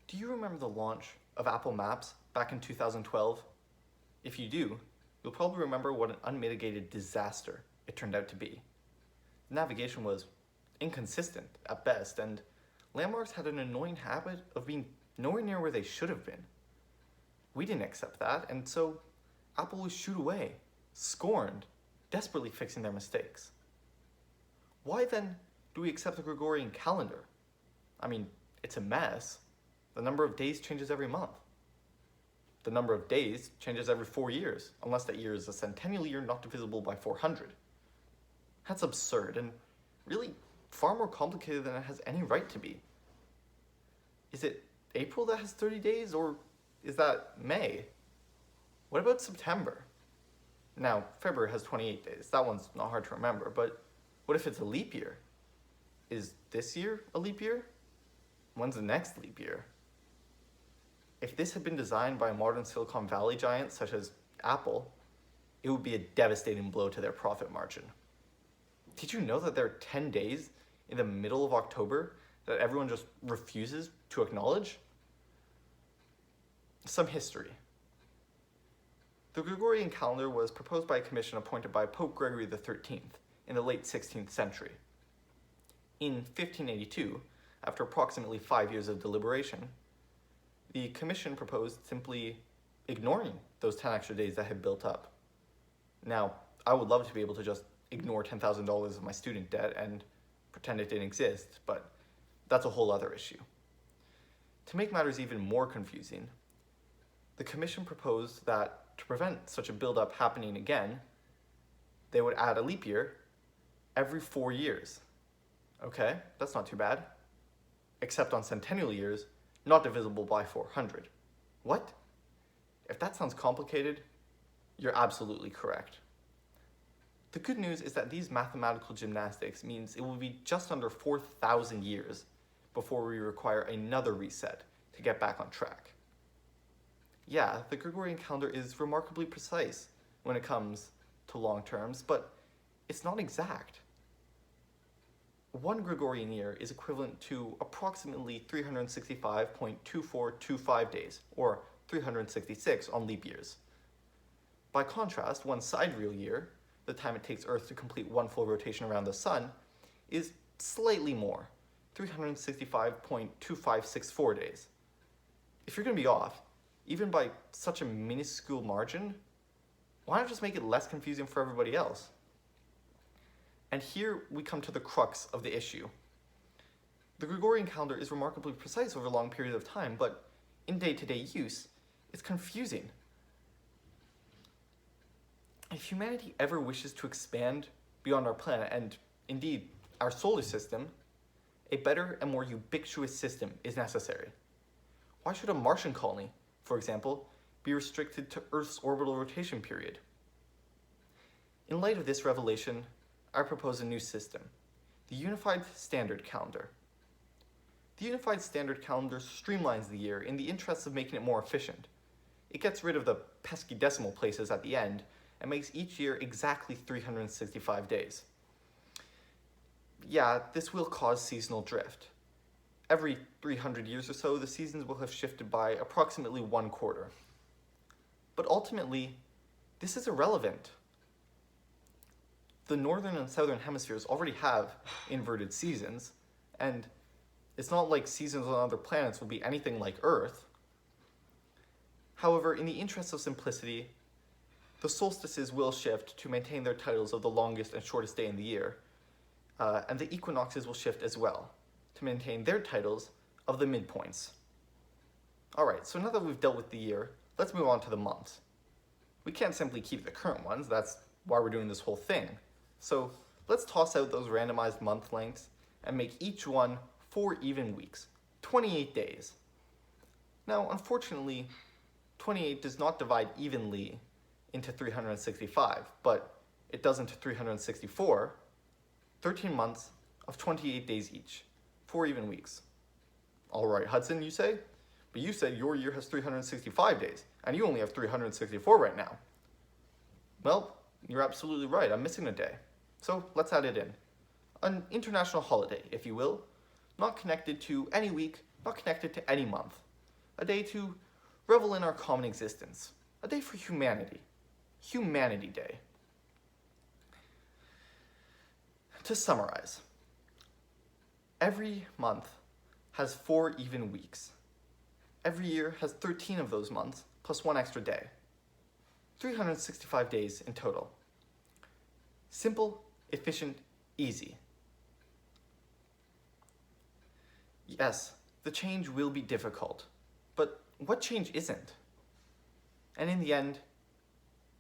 Do you remember the launch of Apple Maps back in 2012? If you do, you'll probably remember what an unmitigated disaster it turned out to be. The navigation was inconsistent at best, and landmarks had an annoying habit of being nowhere near where they should have been. We didn't accept that, and so Apple was shooed away, scorned, desperately fixing their mistakes. Why then do we accept the Gregorian calendar? I mean, it's a mess. The number of days changes every month. The number of days changes every 4 years, unless that year is a centennial year not divisible by 400. That's absurd and really far more complicated than it has any right to be. Is it April that has 30 days, or is that May? What about September? Now, February has 28 days. That one's not hard to remember, but what if it's a leap year? Is this year a leap year? When's the next leap year? If this had been designed by a modern Silicon Valley giant such as Apple, it would be a devastating blow to their profit margin. Did you know that there are 10 days in the middle of October that everyone just refuses to acknowledge? Some history. The Gregorian calendar was proposed by a commission appointed by Pope Gregory XIII in the late 16th century. In 1582, after approximately 5 years of deliberation, the commission proposed simply ignoring those 10 extra days that had built up. Now, I would love to be able to just ignore $10,000 of my student debt and pretend it didn't exist, but that's a whole other issue. To make matters even more confusing, the commission proposed that to prevent such a buildup happening again, they would add a leap year every 4 years. Okay, that's not too bad. Except on centennial years, not divisible by 400. What? If that sounds complicated, you're absolutely correct. The good news is that these mathematical gymnastics means it will be just under 4,000 years before we require another reset to get back on track. Yeah, the Gregorian calendar is remarkably precise when it comes to long terms, but it's not exact. One Gregorian year is equivalent to approximately 365.2425 days, or 366 on leap years. By contrast, one sidereal year, the time it takes Earth to complete one full rotation around the Sun, is slightly more, 365.2564 days. If you're going to be off, even by such a minuscule margin, why not just make it less confusing for everybody else? And here we come to the crux of the issue. The Gregorian calendar is remarkably precise over long periods of time, but in day-to-day use, it's confusing. If humanity ever wishes to expand beyond our planet, and indeed our solar system, a better and more ubiquitous system is necessary. Why should a Martian colony, for example, be restricted to Earth's orbital rotation period? In light of this revelation, I propose a new system, the Unified Standard Calendar. The Unified Standard Calendar streamlines the year in the interests of making it more efficient. It gets rid of the pesky decimal places at the end and makes each year exactly 365 days. Yeah, this will cause seasonal drift. Every 300 years or so, the seasons will have shifted by approximately 1 quarter. But ultimately, this is irrelevant. The northern and southern hemispheres already have inverted seasons, and it's not like seasons on other planets will be anything like Earth. However, in the interest of simplicity, the solstices will shift to maintain their titles of the longest and shortest day in the year, and the equinoxes will shift as well, to maintain their titles of the midpoints. Alright, so now that we've dealt with the year, let's move on to the months. We can't simply keep the current ones, that's why we're doing this whole thing. So let's toss out those randomized month lengths and make each one 4 even weeks, 28 days. Now, unfortunately, 28 does not divide evenly into 365, but it does into 364, 13 months of 28 days each, 4 even weeks. All right, Hudson, you say? But you said your year has 365 days, and you only have 364 right now. Well, you're absolutely right, I'm missing a day. So let's add it in. An international holiday, if you will, not connected to any week, not connected to any month. a day to revel in our common existence, a day for humanity. Humanity Day. To summarize, every month has 4 even weeks. Every year has 13 of those months, plus 1 extra day. 365 days in total. Simple, efficient, easy. Yes, the change will be difficult, but what change isn't? And in the end,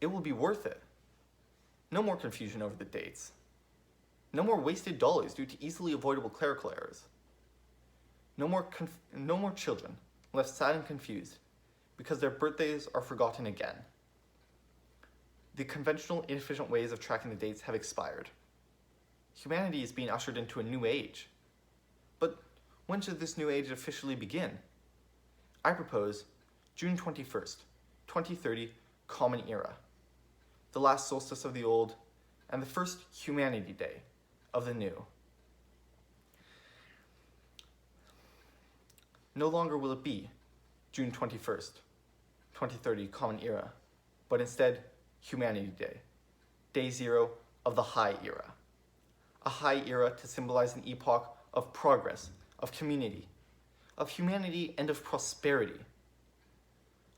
it will be worth it. No more confusion over the dates. No more wasted dollars due to easily avoidable clerical errors. No more children left sad and confused because their birthdays are forgotten again. The conventional, inefficient ways of tracking the dates have expired. Humanity is being ushered into a new age. But when should this new age officially begin? I propose June 21st, 2030, Common Era, the last solstice of the old, and the first Humanity Day of the new. No longer will it be June 21st, 2030, Common Era, but instead Humanity Day, Day Zero of the High Era. A high era to symbolize an epoch of progress, of community, of humanity, and of prosperity.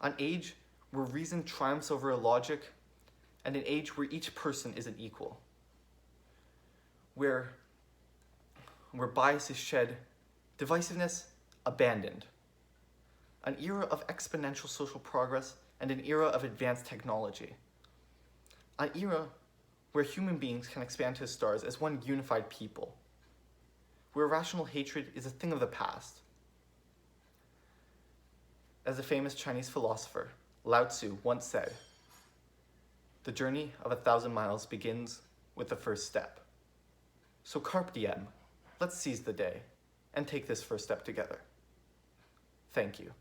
An age where reason triumphs over logic, and an age where each person is an equal. Where bias is shed, divisiveness abandoned. An era of exponential social progress and an era of advanced technology. An era where human beings can expand to the stars as one unified people. Where rational hatred is a thing of the past. As a famous Chinese philosopher, Lao Tzu, once said, "The journey of 1,000 miles begins with the first step." So carpe diem, let's seize the day and take this first step together. Thank you.